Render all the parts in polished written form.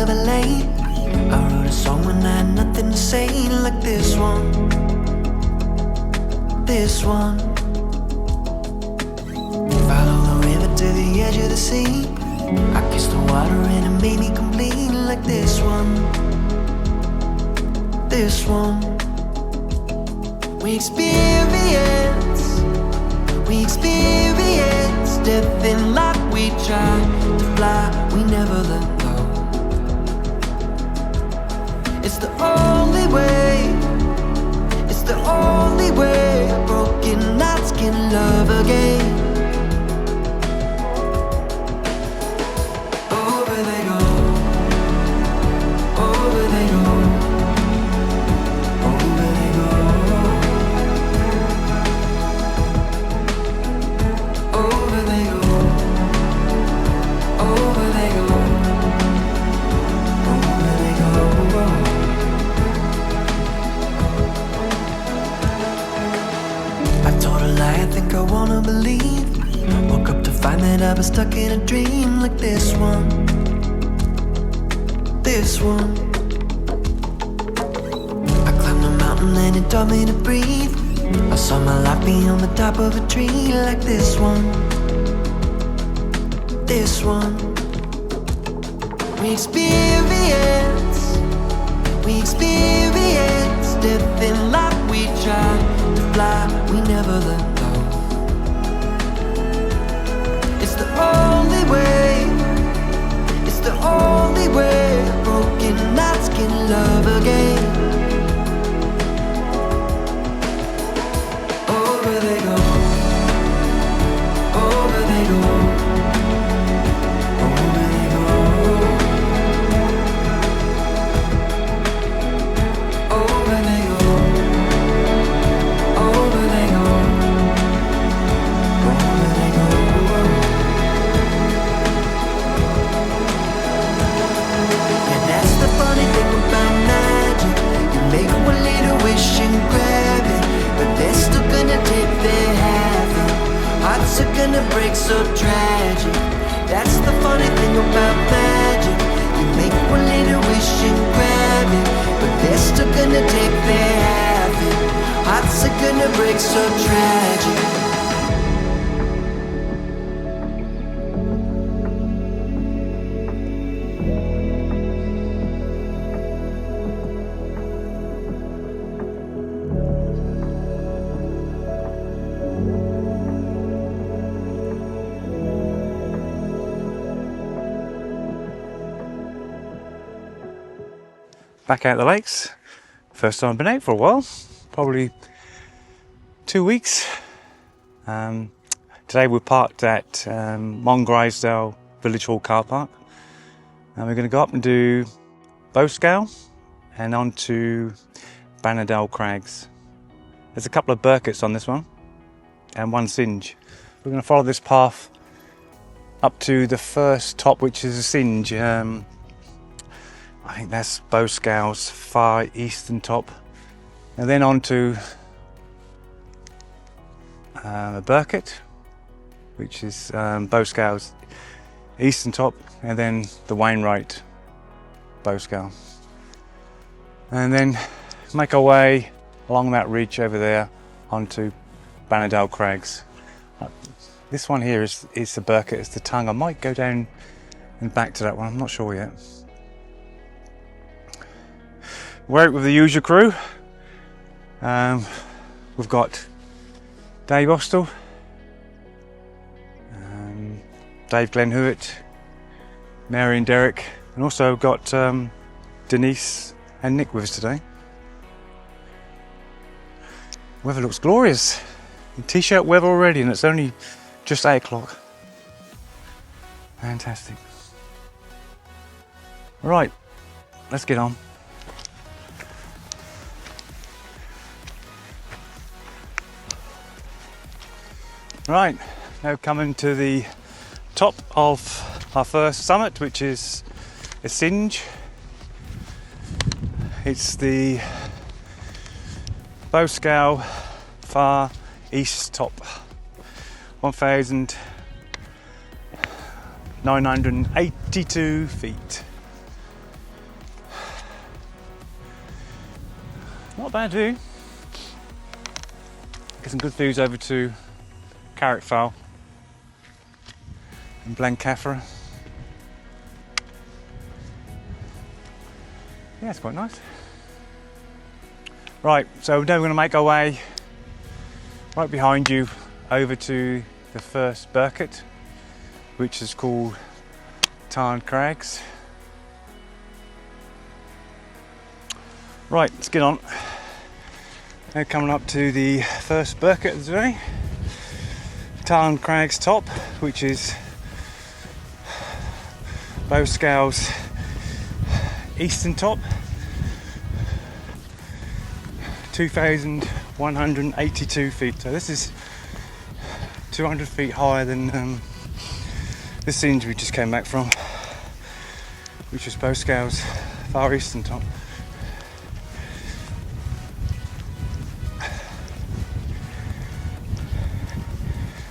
never late. I wrote a song when I had nothing to say, like this one. This one. Follow the river to the edge of the sea. I kissed the water and it made me complete, like this one. This one. We experience death in life. We try to fly, we never let go. It's the only way, it's the only way. Broken hearts can love again. Over they go, over they go, over they go, over they go, over they go, over they go. I told a lie I think I wanna believe. Woke up to find that I was stuck in a dream, like this one. This one. I climbed a mountain and it taught me to breathe. I saw my life be on the top of a tree, like this one. This one. We experience death in life. We try to fly, we never let go. It's the only way, it's the only way. Broken hearts can love again. Over they go, over they go, over they go, over they go, over they go, over they go. And that's the funny thing about magic. You make one little wish and grab it, but they're still gonna take their half. Hearts are gonna break, so tragic. That's the funny thing about magic. You make one little wish and grab it, but they're still gonna take their half. Hearts are gonna break, so tragic. Back out the lakes. First time I've been out for a while, probably 2 weeks. Today we're parked at Wainwrights Village Hall car park, and we're going to go up and do Bowscale and on to Bannerdale Crags. There's a couple of Birketts on this one and one Synge. We're going to follow this path up to the first top, which is a Synge. I think that's Bowscale's far eastern top, and then on to a Birkett, which is Bowscale's eastern top, and then the Wainwright Bowscale, and then make our way along that ridge over there onto Bannerdale Crags. This one here is the Birkett, it's the tongue. I might go down and back to that one, I'm not sure yet. We're out with the usual crew. We've got Dave Austell, Dave Glenn-Hewitt, Mary and Derek, and also got Denise and Nick with us today. Weather looks glorious. T-shirt weather already, and it's only just 8 o'clock. Fantastic. Right, let's get on. Right, now coming to the top of our first summit, which is a Synge. It's the Bowscale far east top, 1,982 feet. a bad view. Get some good views over to Carrickfell and Blencathra. Yeah, it's quite nice. Right, so now we're going to make our way right behind you over to the first Birkett, which is called Tarn Crags. Right, let's get on. Now coming up to the first Birkett of the day, Tarn Crags top, which is Bowscale's eastern top, 2,182 feet. So this is 200 feet higher than the Synge we just came back from, which was Bowscale's far eastern top.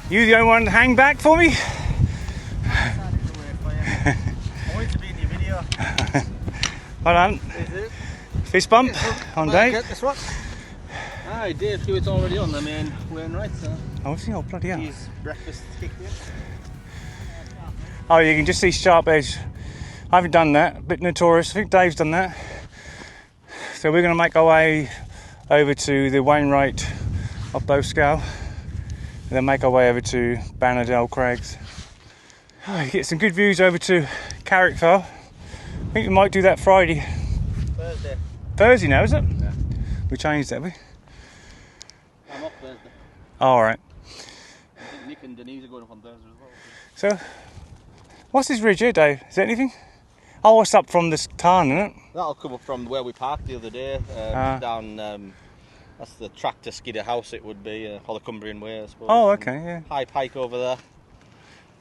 You the only one to hang back for me? I want to be in your video. Hold on. Is it? Fist bump on Dave. Get this one. Aye, Dave Hewitt's already on the main Wainwrights. Oh, is he? Oh, bloody hell. His breakfast kicked in. Oh, you can just see sharp edge. I haven't done that. A bit notorious. I think Dave's done that. So we're going to make our way over to the Wainwright of Bowscale. And then make our way over to Bannerdale Crags. Get some good views over to Carrickfell. I think we might do that Friday. Thursday. Thursday now, is it? Yeah. We changed that, we? I'm up Thursday. Oh, all right. I think Nick and Denise are going up on Thursday as well. So, what's this ridge here, Dave? Is there anything? Oh, it's up from this Tarn, isn't it? That'll come up from where we parked the other day, down. That's the tractor skidder house. It would be, or the Cumbrian Way, I suppose. Oh, okay, yeah. High pike over there.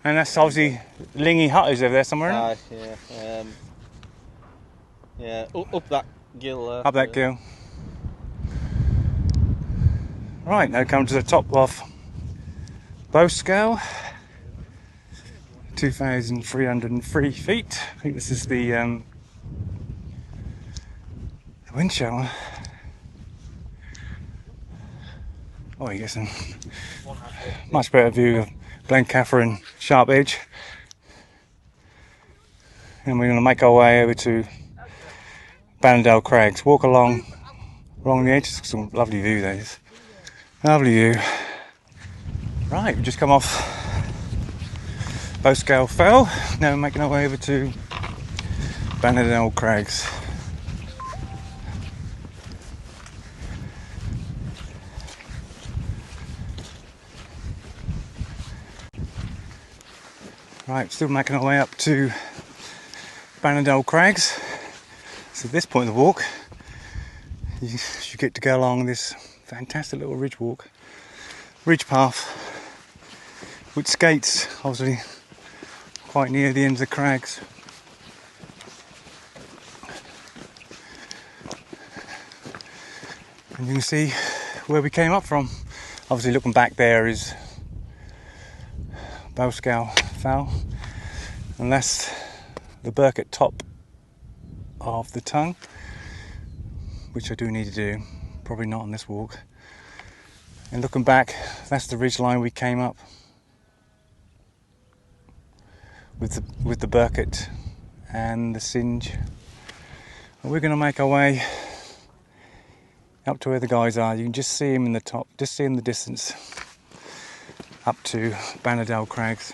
And that's obviously Lingy Hut is over there somewhere, isn't it? Aye, yeah. Yeah, up that gill there. Up that gill. Right, now come to the top of Bowscale. 2,303 feet. I think this is the wind shower. Oh, you get some much better view of Blencathra and Sharp Edge. And we're going to make our way over to Bannerdale Crags. Walk along the edge. Some lovely view there is. Lovely view. Right, we've just come off Bowscale Fell. Now we're making our way over to Bannerdale Crags. Right, still making our way up to Bannerdale Crags. So at this point of the walk, you get to go along this fantastic little ridge path, which skates obviously quite near the ends of the crags. And you can see where we came up from. Obviously looking back there is Bowscale Fell, and that's the Birkett top of the tongue, which I do need to do, probably not on this walk. And looking back, that's the ridge line we came up with the Birkett and the Synge. And we're going to make our way up to where the guys are. You can just see them in the top, just see them in the distance, up to Bannerdale Crags.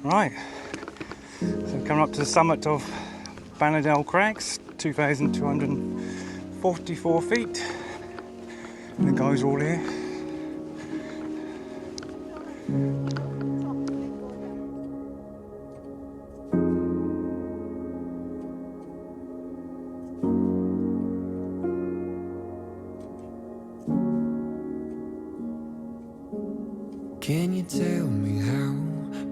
Right, so coming up to the summit of Bannerdale Crags, 2,244 feet, and the guys are all here. Can you tell me how?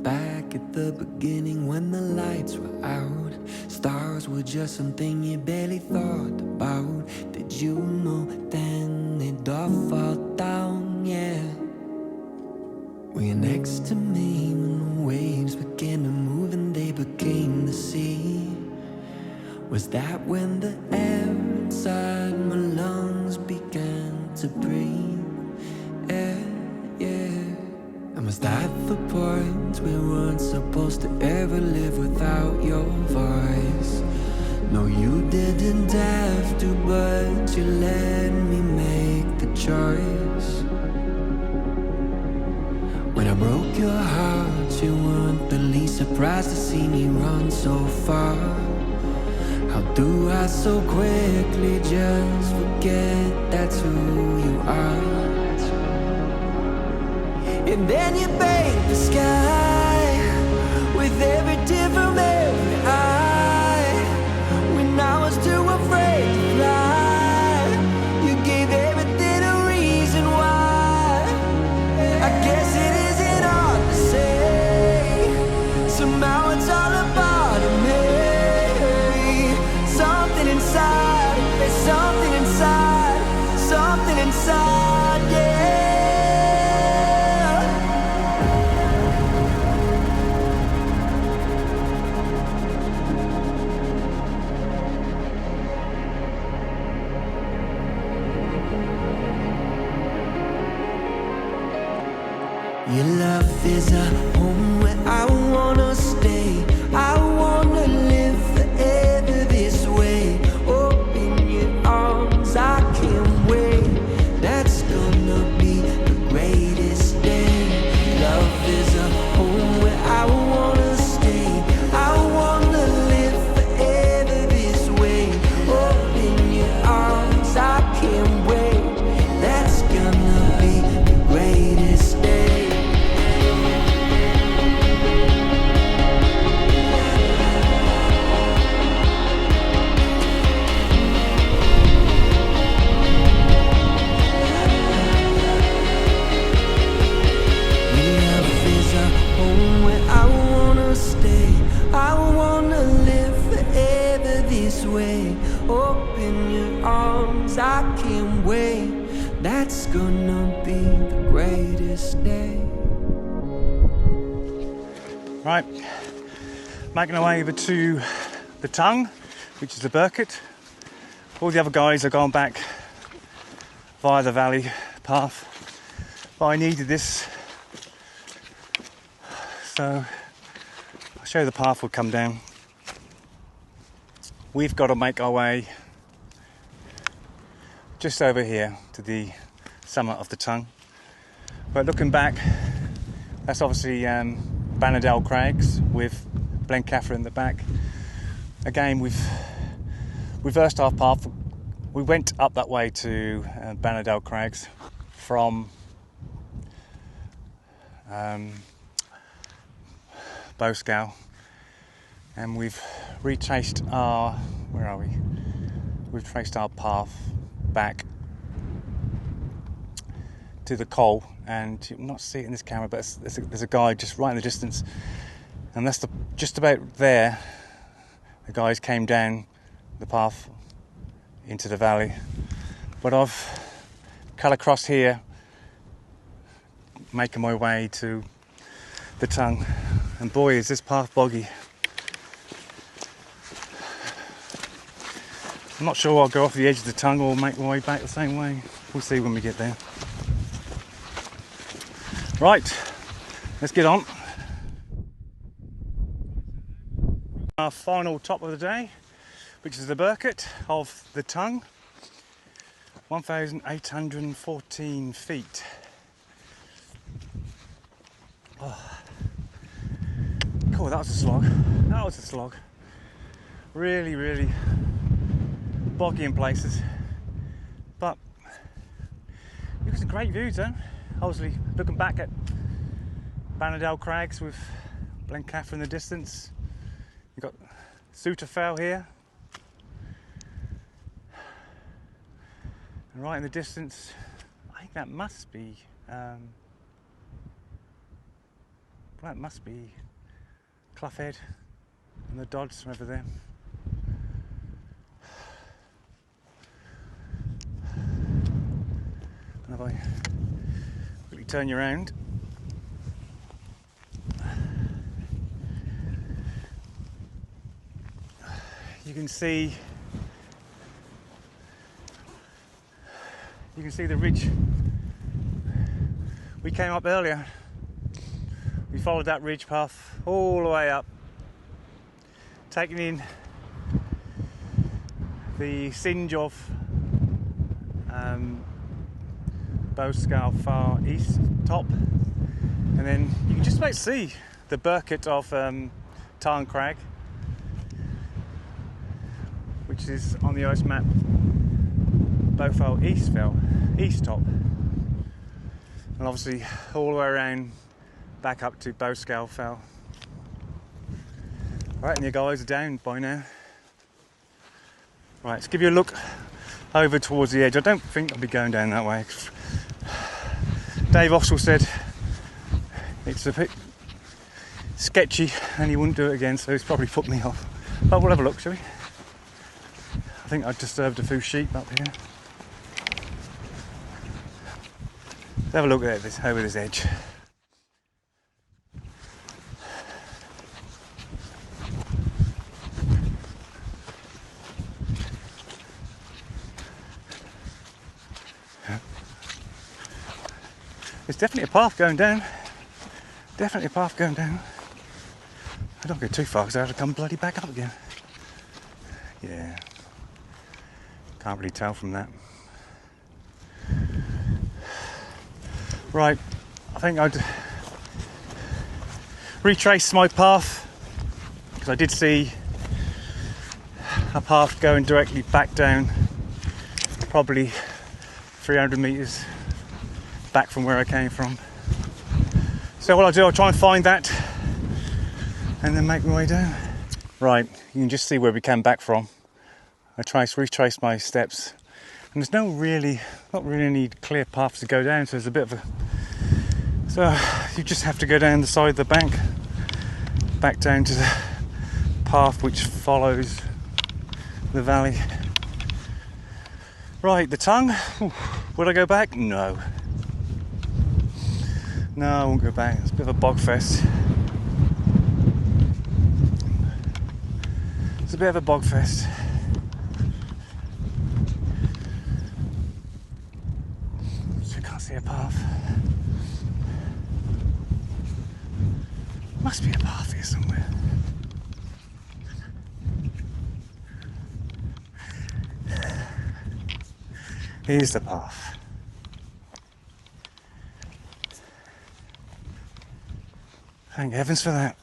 Back at the beginning when the lights were out, stars were just something you barely thought about. Did you know then they'd all fall down? Yeah. Were you next to me when the waves began to move and they became the sea? Was that when the air inside my lungs began to breathe? Yeah. And was that the point we weren't supposed to ever live without your voice? No, you didn't have to, but you let me make the choice. When I broke your heart, you weren't the least surprised to see me run so far. How do I so quickly just forget that's who you are? And then you bathe the sky with every tear from every eye. When I was too afraid to fly, you gave everything a reason why. I guess it isn't hard to say, somehow it's all a part of me. Something inside, there's something inside, something inside, yeah. Your love is a home where I wanna stay. I wanna live forever this way. Open your arms, I can't wait. That's gonna be the greatest day. Love is a home where I wanna stay. I wanna live forever this way. Open your arms, I can't wait. That's gonna be the greatest day. Open your arms, I can't wait. That's gonna be the greatest day. Right, making our way over to the tongue, which is the Birkett. All the other guys have gone back via the valley path, but I needed this, so I'll show you the path will come down. We've got to make our way just over here to the summit of the tongue. But looking back, that's obviously Bannerdale Crags with Blencathra in the back. Again, we've reversed our path. We went up that way to Bannerdale Crags from Bowscale, and we've retraced our, where are we? We've traced our path back to the coal, and you will not see it in this camera, but there's a guy just right in the distance, and that's just about there. The guys came down the path into the valley, but I've cut across here, making my way to the tongue, and boy is this path boggy. I'm not sure I'll go off the edge of the tongue or make my way back the same way. We'll see when we get there. Right, let's get on. Our final top of the day, which is the Birkett of the tongue, 1,814 feet. Oh. Cool, that was a slog. That was a slog. Really, really boggy in places, but it was a great view though. Obviously looking back at Bannerdale Crags with Blencathra in the distance. You've got Fell here, and right in the distance, I think that must be Cloughhead and the Dodds from over there. And if I quickly turn you around, you can see the ridge. We came up earlier. We followed that ridge path all the way up, taking in the Synge of Bowscale far east top, and then you can just about see the Birketts of Tarn Crag, which is on the ice map Bowscale East top, and obviously all the way around back up to Bowscale Fell. Right, and you guys are down by now. Right, let's give you a look over towards the edge. I don't think I'll be going down that way. Dave Ossel said it's a bit sketchy and he wouldn't do it again, so he's probably put me off. But we'll have a look, shall we? I think I've disturbed a few sheep up here. Let's have a look at this over this edge. There's definitely a path going down. Definitely a path going down. I don't go too far because I have to come bloody back up again. Yeah. Can't really tell from that. Right, I think I'd retrace my path because I did see a path going directly back down, probably 300 metres back from where I came from. So what I'll do, I'll try and find that and then make my way down. Right, you can just see where we came back from. I retrace my steps, and there's not really any clear paths to go down, so there's a bit of a... So you just have to go down the side of the bank, back down to the path which follows the valley. Right, the tongue. Would I go back? No. No, I won't go back. It's a bit of a bog fest. It's a bit of a bog fest. So I can't see a path. Must be a path here somewhere. Here's the path. Thank heavens for that.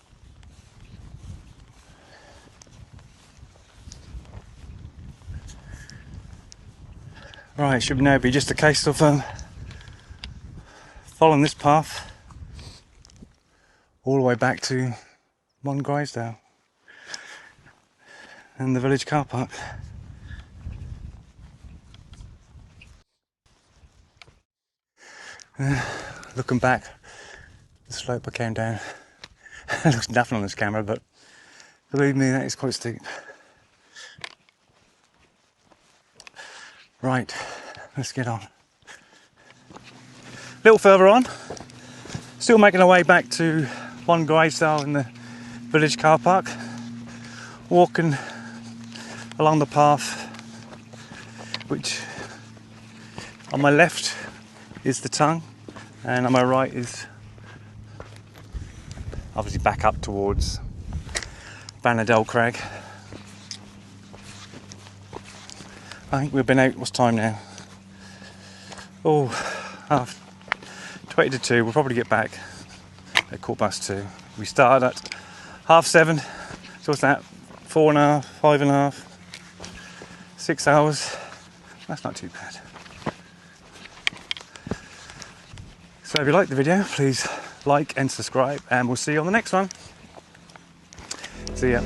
Right, it should now be just a case of following this path all the way back to Wainwrights and the village car park. Looking back, the slope I came down, it looks nothing on this camera, but believe me, that is quite steep. Right, let's get on. A little further on, still making our way back to Wainwrights in the village car park, walking along the path, which on my left is the tongue, and on my right is obviously back up towards Bannerdale Crag. I think we've been out, what's time now? Oh, 20 to 2, we'll probably get back at 2:15. We started at 7:30, so what's that? 4.5, 5.5, 6 hours. That's not too bad. So if you like the video, please like and subscribe, and we'll see you on the next one. See ya.